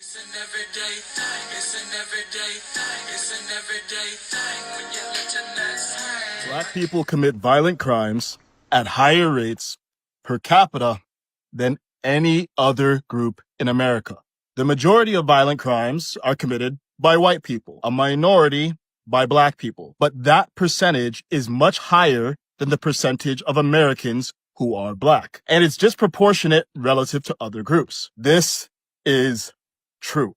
It's an everyday thing. It's an everyday thing. It's an everyday thing when you let your nuts hang. Black people commit violent crimes at higher rates per capita than any other group in America. The majority of violent crimes are committed by white people, a minority by black people. But that percentage is much higher than the percentage of Americans who are black. And it's disproportionate relative to other groups. This is true.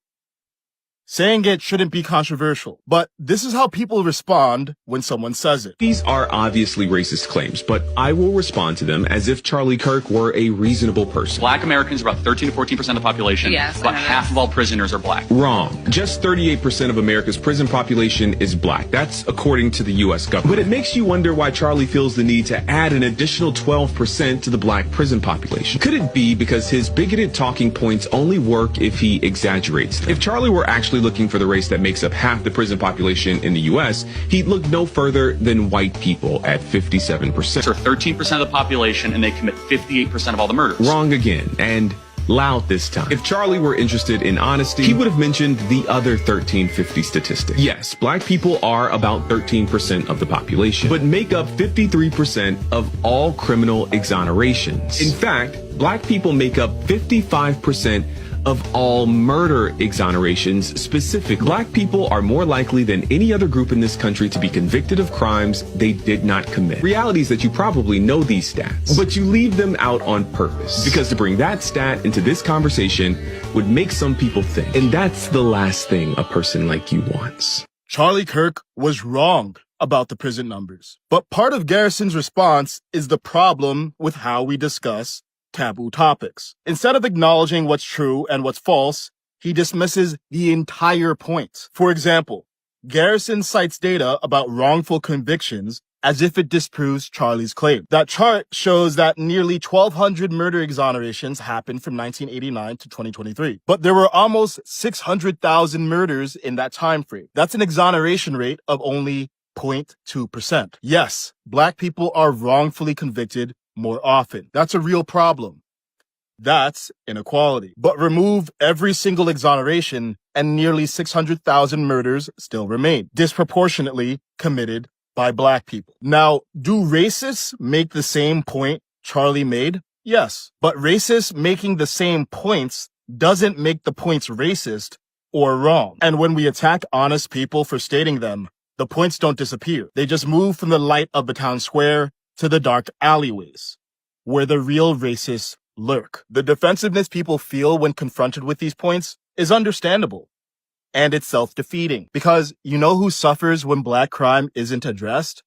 Saying it shouldn't be controversial, but this is how people respond when someone says it. These are obviously racist claims, but I will respond to them as if Charlie Kirk were a reasonable person. Black Americans are about 13 to 14% of the population. Yes, about half of all prisoners are black. Wrong. Just 38% of America's prison population is black. That's according to the U.S. government. But it makes you wonder why Charlie feels the need to add an additional 12% to the black prison population. Could it be because his bigoted talking points only work if he exaggerates them? If Charlie were actually looking for the race that makes up half the prison population in the U.S., he'd look no further than white people at 57%. They're 13% of the population, and they commit 58% of all the murders. Wrong again, and loud this time. If Charlie were interested in honesty, he would have mentioned the other 1350 statistic. Yes, black people are about 13% of the population, but make up 53% of all criminal exonerations. In fact, black people make up 55% of all murder exonerations specifically. Black people are more likely than any other group in this country to be convicted of crimes they did not commit. Reality is that you probably know these stats, but you leave them out on purpose, because to bring that stat into this conversation would make some people think. And that's the last thing a person like you wants. Charlie Kirk was wrong about the prison numbers, but part of Garrison's response is the problem with how we discuss taboo topics. Instead of acknowledging what's true and what's false, he dismisses the entire point. For example, Garrison cites data about wrongful convictions as if it disproves Charlie's claim. That chart shows that nearly 1,200 murder exonerations happened from 1989 to 2023. But there were almost 600,000 murders in that time frame. That's an exoneration rate of only 0.2%. Yes, black people are wrongfully convicted more often. That's a real problem. That's inequality. But remove every single exoneration and nearly 600,000 murders still remain, disproportionately committed by black people. Now, do racists make the same point Charlie made? Yes. But racists making the same points doesn't make the points racist or wrong. And when we attack honest people for stating them, the points don't disappear. They just move from the light of the town square to the dark alleyways, where the real racists lurk. The defensiveness people feel when confronted with these points is understandable, and it's self-defeating, because you know who suffers when black crime isn't addressed?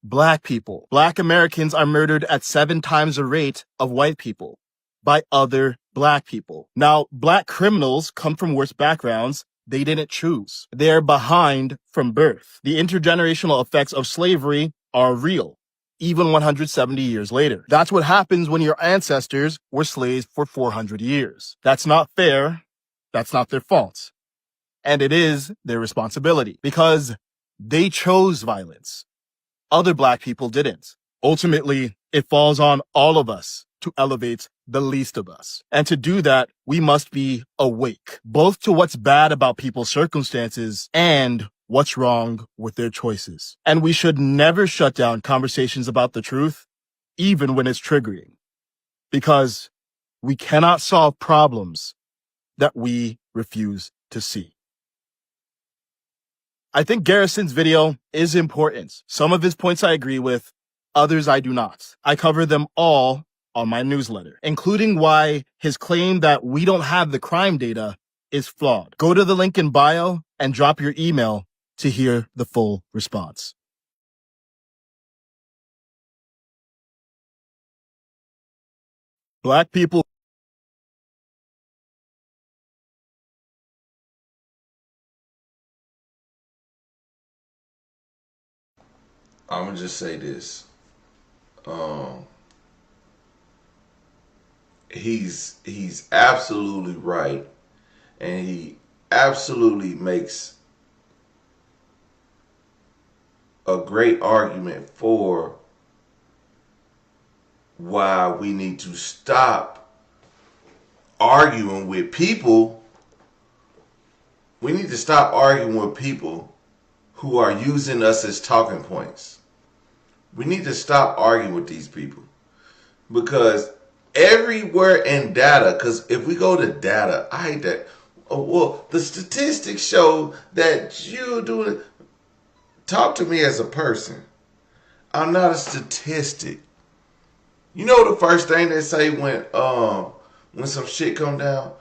Black people. Black Americans are murdered at 7 times the rate of white people by other black people. Now, black criminals come from worse backgrounds they didn't choose. They're behind from birth. The intergenerational effects of slavery are real, even 170 years later. That's what happens when your ancestors were slaves for 400 years. That's not fair. That's not their fault. And it is their responsibility, because they chose violence. Other black people didn't. Ultimately, it falls on all of us to elevate the least of us. And to do that, we must be awake, both to what's bad about people's circumstances and what's wrong with their choices. And we should never shut down conversations about the truth, even when it's triggering, because we cannot solve problems that we refuse to see. I think Garrison's video is important. Some of his points I agree with, others I do not. I cover them all on my newsletter, including why his claim that we don't have the crime data is flawed. Go to the link in bio and drop your email to hear the full response. Black people. I'm gonna just say this. He's absolutely right, and he absolutely makes a great argument for why we need to stop arguing with people We need to stop arguing with people who are using us as talking points. We need to stop arguing with these people. Because everywhere in data, because if we go to data, I hate that. Oh, well, the statistics show that you do it. Talk to me as a person. I'm not a statistic. You know the first thing they say when some shit come down?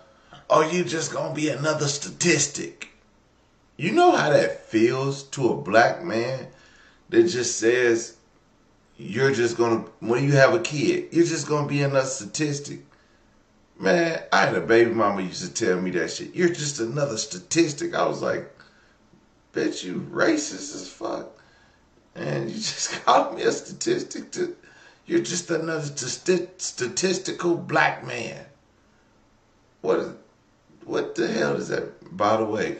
Oh, you just gonna be another statistic. You know how that feels to a black man that just says you're just gonna, when you have a kid, you're just gonna be another statistic. Man, I had a baby mama used to tell me that shit. You're just another statistic. I was like, bitch, you racist as fuck. And you just called me a statistic. You're just another statistical black man. What the hell is that? By the way,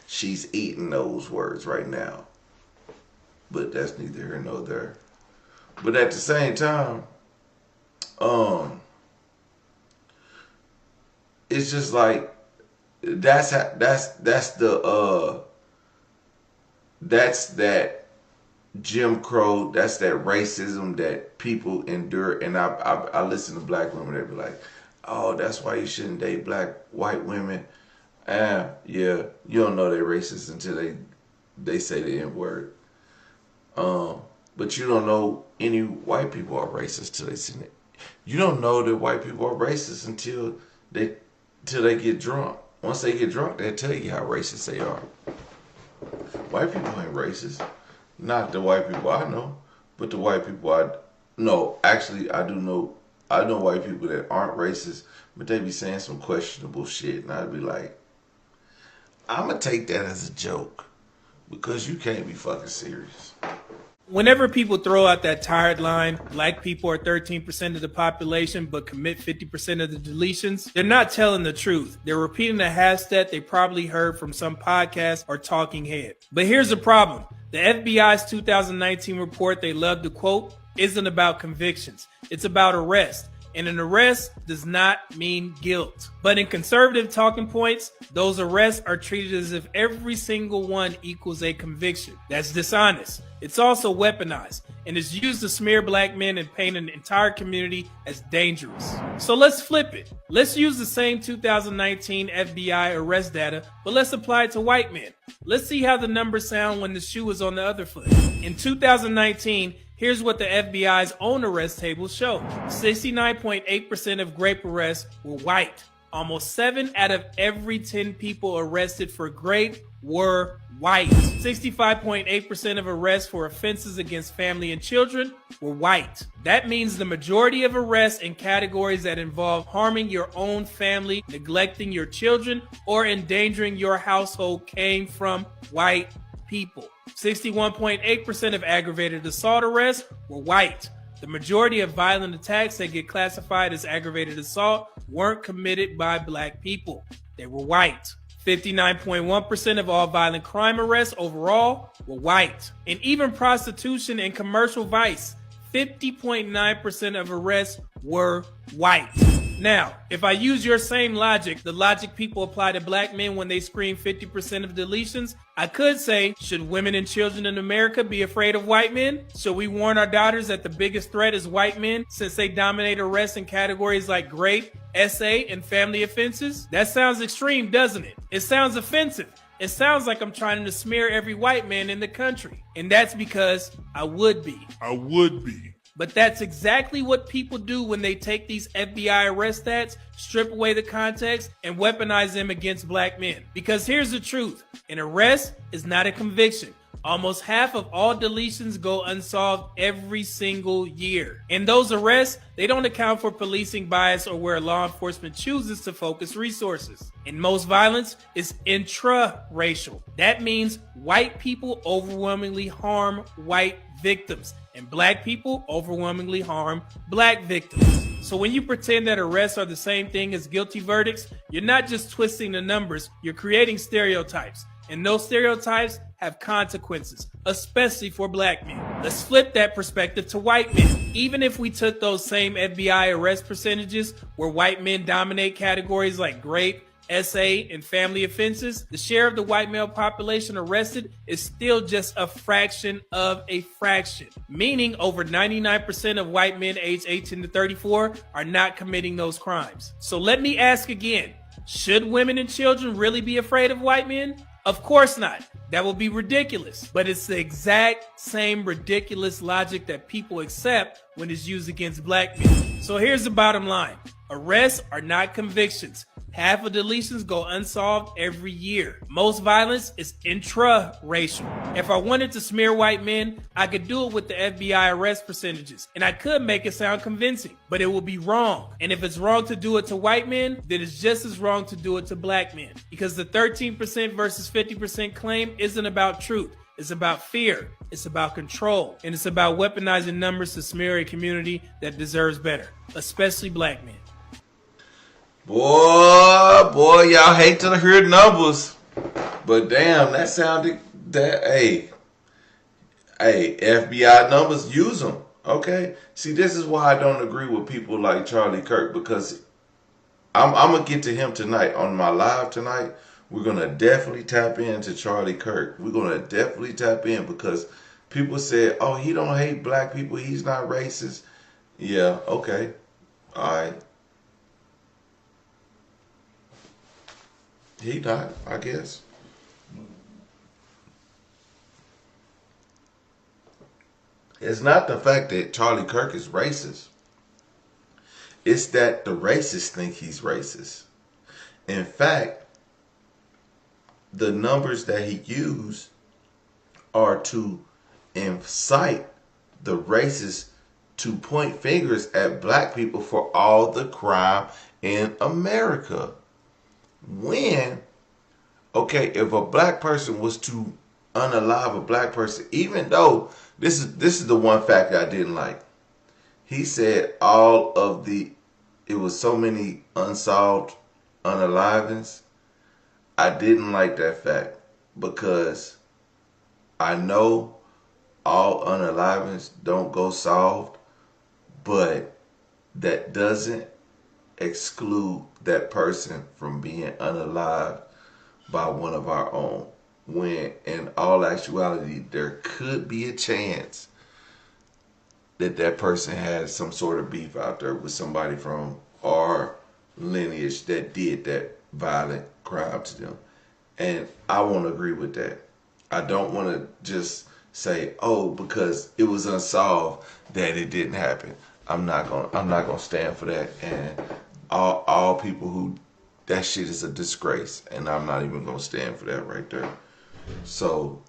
she's eating those words right now. But that's neither here nor there. But at the same time, it's just like that's that Jim Crow, that's that racism that people endure. And I listen to black women that be like, oh, that's why you shouldn't date white women. Yeah, you don't know they're racist until they say the N-word. But you don't know any white people are racist till they see it. You don't know that white people are racist until they get drunk. Once they get drunk, they tell you how racist they are. White people ain't racist. Not the white people I know, but the white people I know. Actually, I know white people that aren't racist, but they be saying some questionable shit, and I'd be like, I'm gonna take that as a joke because you can't be fucking serious. Whenever people throw out that tired line, black people are 13% of the population but commit 50% of the deletions, they're not telling the truth. They're repeating a half stat they probably heard from some podcast or talking head. But here's the problem. The FBI's 2019 report they love to quote isn't about convictions. It's about arrest. And an arrest does not mean guilt. But in conservative talking points, those arrests are treated as if every single one equals a conviction. That's dishonest. It's also weaponized and is used to smear black men and paint an entire community as dangerous. So let's flip it. Let's use the same 2019 FBI arrest data, but let's apply it to white men. Let's see how the numbers sound when the shoe is on the other foot. In 2019, here's what the FBI's own arrest tables show. 69.8% of grape arrests were white. Almost 7 out of every 10 people arrested for grape were white. 65.8% of arrests for offenses against family and children were white. That means the majority of arrests in categories that involve harming your own family, neglecting your children, or endangering your household came from white people. 61.8% of aggravated assault arrests were white. The majority of violent attacks that get classified as aggravated assault weren't committed by black people. They were white. 59.1% of all violent crime arrests overall were white. And even prostitution and commercial vice, 50.9% of arrests were white. Now, if I use your same logic, the logic people apply to black men when they scream 50% of deletions, I could say, should women and children in America be afraid of white men? Should we warn our daughters that the biggest threat is white men since they dominate arrests in categories like rape, SA, and family offenses? That sounds extreme, doesn't it? It sounds offensive. It sounds like I'm trying to smear every white man in the country. And that's because I would be. But that's exactly what people do when they take these FBI arrest stats, strip away the context, and weaponize them against black men. Because here's the truth. An arrest is not a conviction. Almost half of all deletions go unsolved every single year. And those arrests, they don't account for policing bias or where law enforcement chooses to focus resources. And most violence is intra-racial. That means white people overwhelmingly harm white victims, and black people overwhelmingly harm black victims. So when you pretend that arrests are the same thing as guilty verdicts, you're not just twisting the numbers, you're creating stereotypes. And those stereotypes have consequences, especially for black men. Let's flip that perspective to white men. Even if we took those same FBI arrest percentages where white men dominate categories like rape, SA, and family offenses, the share of the white male population arrested is still just a fraction of a fraction, meaning over 99% of white men aged 18 to 34 are not committing those crimes. So let me ask again, should women and children really be afraid of white men? Of course not. That would be ridiculous. But it's the exact same ridiculous logic that people accept when it's used against black men. So here's the bottom line. Arrests are not convictions. Half of deletions go unsolved every year. Most violence is intra-racial. If I wanted to smear white men, I could do it with the FBI arrest percentages, and I could make it sound convincing, but it will be wrong. And if it's wrong to do it to white men, then it's just as wrong to do it to black men. Because the 13% versus 50% claim isn't about truth. It's about fear. It's about control. And it's about weaponizing numbers to smear a community that deserves better, especially black men. Boy, y'all hate to hear numbers, but damn, that sounded that. Hey, FBI numbers, use them. Okay. See, this is why I don't agree with people like Charlie Kirk, because I'm gonna get to him tonight on my live tonight. We're gonna definitely tap into Charlie Kirk. We're gonna definitely tap in because people said, "Oh, he don't hate black people. He's not racist." Yeah. Okay. All right. He not, I guess. It's not the fact that Charlie Kirk is racist. It's that the racists think he's racist. In fact, the numbers that he used are to incite the racists to point fingers at black people for all the crime in America. When, okay, if a black person was to unalive a black person, even though this is the one fact I didn't like. He said it was so many unsolved unalivings. I didn't like that fact because I know all unalivings don't go solved, but that doesn't exclude that person from being unalived by one of our own, when in all actuality there could be a chance that that person had some sort of beef out there with somebody from our lineage that did that violent crime to them. And I won't agree with that. I don't want to just say, oh, because it was unsolved that it didn't happen. I'm not gonna stand for that. And all people who, that shit is a disgrace, and I'm not even gonna stand for that right there. So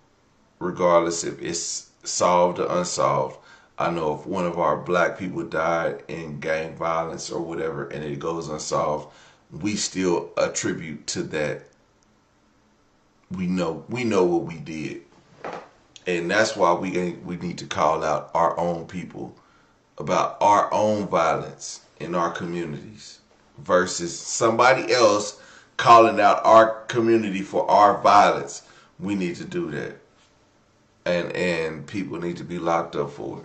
regardless if it's solved or unsolved, I know if one of our black people died in gang violence or whatever and it goes unsolved, we still attribute to that. We know what we did. And that's why we need to call out our own people about our own violence in our communities versus somebody else calling out our community for our violence. We need to do that. And people need to be locked up for it.